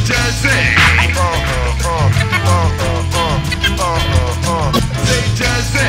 Jazzy. Say Jazzy.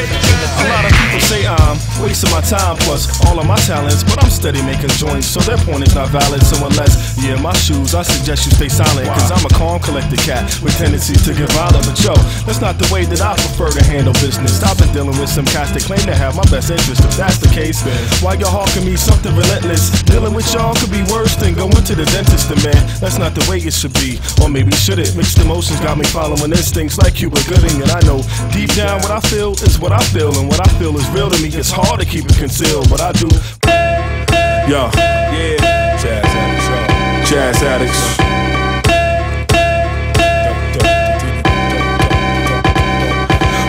Yes, a lot of people say I'm wasting my time plus all of my talents, but I'm steady making joints, so their point is not valid. So unless you're in my shoes, I suggest you stay silent, cause I'm a calm, collected cat with tendencies to get violent. But yo, that's not the way that I prefer to handle business. I've been dealing with some cats that claim to have my best interest. If that's the case, why y'all hawking me something relentless? Dealing with y'all could be worse than going to the dentist. And man, that's not the way it should be. Or maybe should it? Mixed emotions got me following instincts like Cuba Gooding. And I know deep down what I feel is what I feel, and what I feel is real to me. It's hard to keep it concealed, but I do. Yo, yeah, Jazz Addixx, Jazz Addixx.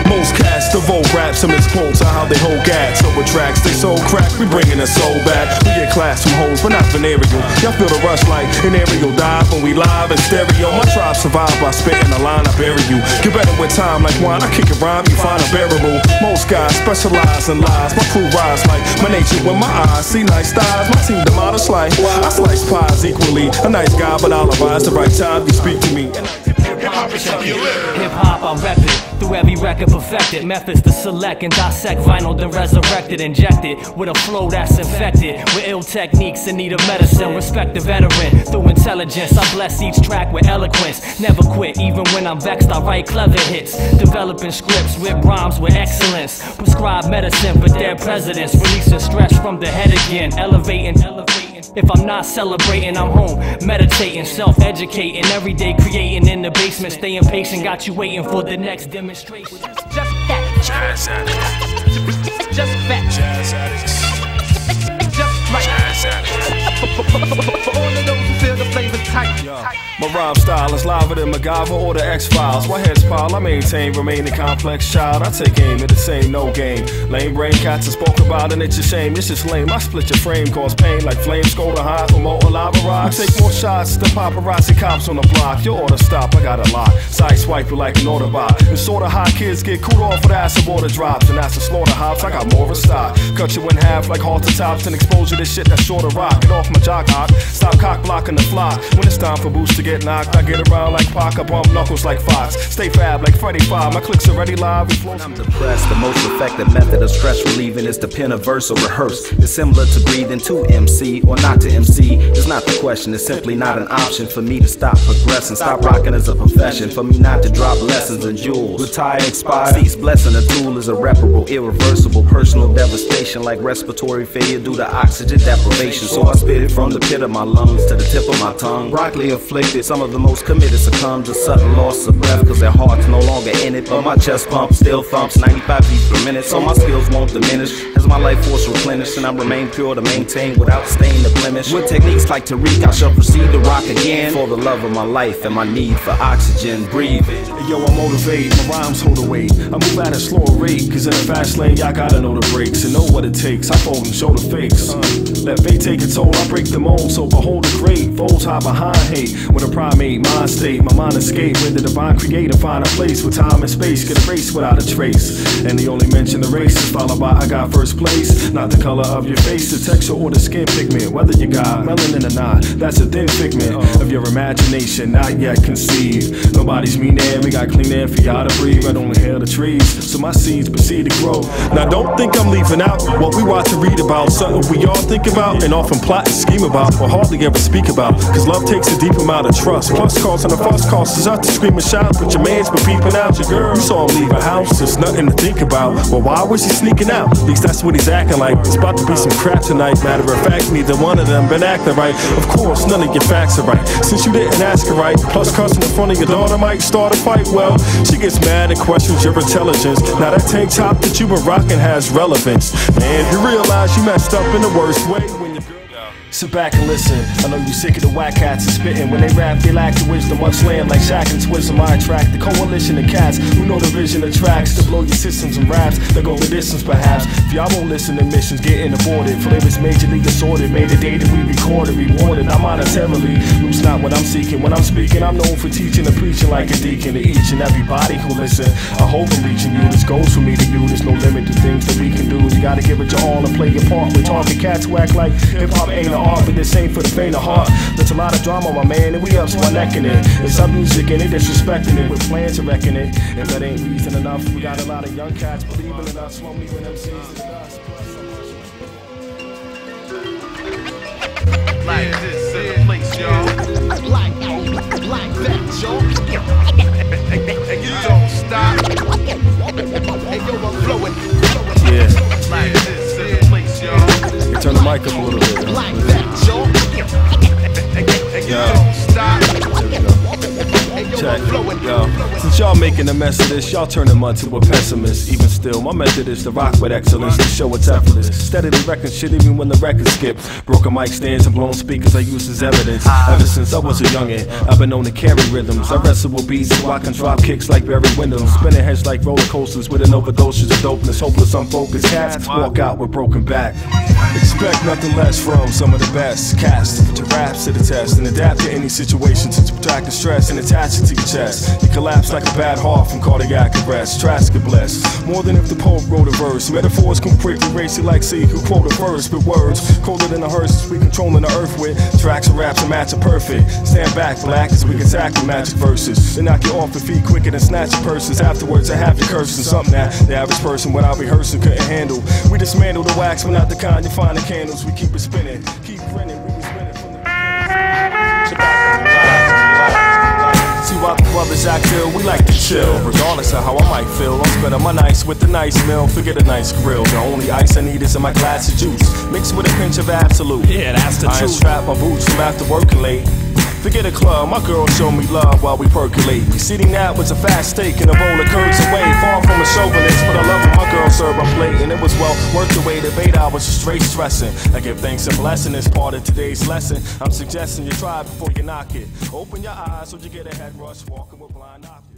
Most cats devote raps and misquotes on how they hold gas. Over tracks, they so crack, we bringing the soul back. We get class from hoes, but not venereal. Y'all feel the rush like an aerial dive when we live in stereo. My tribe survive by spitting the line, I bury you. Get better with time like wine, I kick a rhyme, you find unbearable. Most guys specialize in lies, my crew rise like my nature with my eyes. See nice thighs, my team demolish like I slice pies equally. A nice guy, but I'll advise the right time you speak to me. Hip-hop, I rep it. Through every record perfected. Methods to select and dissect vinyl, then resurrected, injected with a flow that's infected with ill techniques in need of medicine. Respect the veteran through intelligence. I bless each track with eloquence. Never quit, even when I'm vexed, I write clever hits. Developing scripts with rhymes with excellence. Prescribe medicine for their presidents. Releasing stress from the head again. Elevating. If I'm not celebrating, I'm home, meditating, self-educating, every day creating in the basement, staying patient, got you waiting for the next demonstration. Just that. Jazz Addixx. Just that. Jazz Addixx. Just right. Jazz Addixx. For all of those who feel the flavor tight. My rhyme style is liver than MacGyver or the X-Files. My head's pile, I maintain, remain a complex child. I take aim at the same, no game. Lame brain cats are spoke about and it's a shame. It's just lame, I split your frame, cause pain like flames. Go to high for molten lava rocks. Take more shots than paparazzi cops on the block. Your order stop, I got a lot. Side swipe you like an Autobot. And sorta hot kids get cooled off with acid water drops. And that's the slaughter hops, I got more of a stock. Cut you in half like halter tops and expose you to shit that's short of rock. Get off my jock hop, stop cock blocking the flock. When it's time for boost to get knocked, I get around like Pac, I bump knuckles like Fox. Stay fab like Freddy 5, my clicks already live. When I'm depressed, the most effective method of stress relieving is to pen a verse or rehearse. It's similar to breathing to MC or not to MC. It's not the question, it's simply not an option for me to stop progressing. Stop rocking as a profession, for me not to drop lessons and jewels. Retire, expire, cease blessing. A tool is irreparable, irreversible, personal devastation like respiratory failure due to oxygen deprivation. So I spit it from the pit of my lungs to the tip of my tongue. Broccoli afflicted, some of the most committed succumb to sudden loss of breath cause their heart's no longer in it. But my chest pump still thumps 95 beats per minute, so my skills won't diminish as my life force replenished, and I remain pure to maintain without staying the blemish. With techniques like Tariq, I shall proceed to rock again for the love of my life and my need for oxygen. Breathe it. Yo, I motivate, my rhymes hold the weight. I move at a slower rate, cause in the fast lane, y'all gotta know the breaks and know what it takes. I fold and show the fakes. Let fate take a toll, I break the mold, so behold the great. Foes hide behind hate, with a primate mind state. My mind escape, when the divine creator find a place where time and space get erased without a trace. And they only mention the race is followed by I got first place. Not the color of your face, the texture or the skin pigment. Whether you got melanin or not, that's a thin figment of your imagination, not yet conceived. Nobody's mean air, we got clean air for y'all to breathe. I don't inhale the trees, so my seeds proceed to grow. Now don't think I'm leaving out what we watch and read about. Something we all think about and often plot and scheme about, but hardly ever speak about. Cause love takes a deep amount of trust. Plus causing a fuss causes out to scream and shout, but your man's been peeping out. Your girl, you saw him leave a house, there's nothing to think about. Well, why was he sneaking out? At least that's what he's acting like. It's about to be some crap tonight. Matter of fact, neither one of them been acting right. Of course, none of your facts are right, since you didn't ask her right. Plus cussing in front of your daughter might start a fight. Well, she gets mad and questions your intelligence. Now that tank top that you been rocking has relevance, and you realize you messed up in the worst way when you sit back and listen. I know you sick of the whack cats and spitting. When they rap, they lack the wisdom. Much land like Shaq and Twism. I attract the coalition of cats who know the vision of tracks to blow your systems and raps that go the distance perhaps. If y'all won't listen to missions getting aborted, flavors majorly assorted, made the day that we recorded, rewarded. I'm monetarily lose not what I'm seeking. When I'm speaking, I'm known for teaching and preaching like a deacon to each and everybody who listen. I hope I'm reaching you. This goes for me to you. There's no limit to things that we can do. You gotta give it your all and play your part with talking cats who act like hip hop ain't an hard, but this ain't for the faint of heart. There's a lot of drama, my man, and we up to our neck in it. It's our music and they disrespecting it. We're playing to reckon it. If that ain't reason enough, we got a lot of young cats believing in us, won't leaving MCs in us. Like this in the place, y'all. Like that, y'all. And you don't stop. And yo, I'm flowing. Yeah. Like this in the place, y'all. You turn the mic up a little bit. Like that, y'all. And you don't stop. There we go. Check. Yo, since y'all making a mess of this, y'all turning mud to a pessimist. Even still, my method is to rock with excellence, to show it's effortless. Steadily wrecking shit even when the record skipped. Broken mic stands and blown speakers I use as evidence. Ever since I was a youngin', I've been known to carry rhythms. I wrestle with beats so I can drop kicks like Barry Windham. Spinning heads like roller coasters with an overdose of dopeness. Hopeless, unfocused cats walk out with broken back. Expect nothing less from some of the best cats to put your raps to the test and adapt to any situation to subtract the stress and attach it to your chest. You collapse like a bad heart from cardiac arrest. Trash get blessed more than if the poet wrote a verse. Metaphors completely racy like C who quote a verse, but words colder than the hearse we controlling the earth with. Tracks and raps and match are perfect. Stand back, black, as we can tackle magic verses. Then knock you off your feet quicker than snatch your purses. Afterwards, I have you cursing something that the average person without rehearsing couldn't handle. We dismantle the wax, we're not the kind you find in candles. We keep it spinning, keep grinning. We was spinning from the see why the brothers act ill, we like to chill. Regardless of how I might feel, I'm spending my nights with the nice meal. Forget a nice grill, the only ice I need is in my glass of juice, mixed with a pinch of absolute. Yeah, that's the truth. I ain't strapped my boots from after working late. Forget a club, my girl showed me love while we percolate. Seating that was a fast steak and a bowl of curds away. Far from a chauvinist, but I love when my girl served my plate. And it was well worth the wait of 8 hours of straight stressing. I give thanks and blessing as part of today's lesson. I'm suggesting you try before you knock it. Open your eyes so you get a head rush, walking with blind knocking.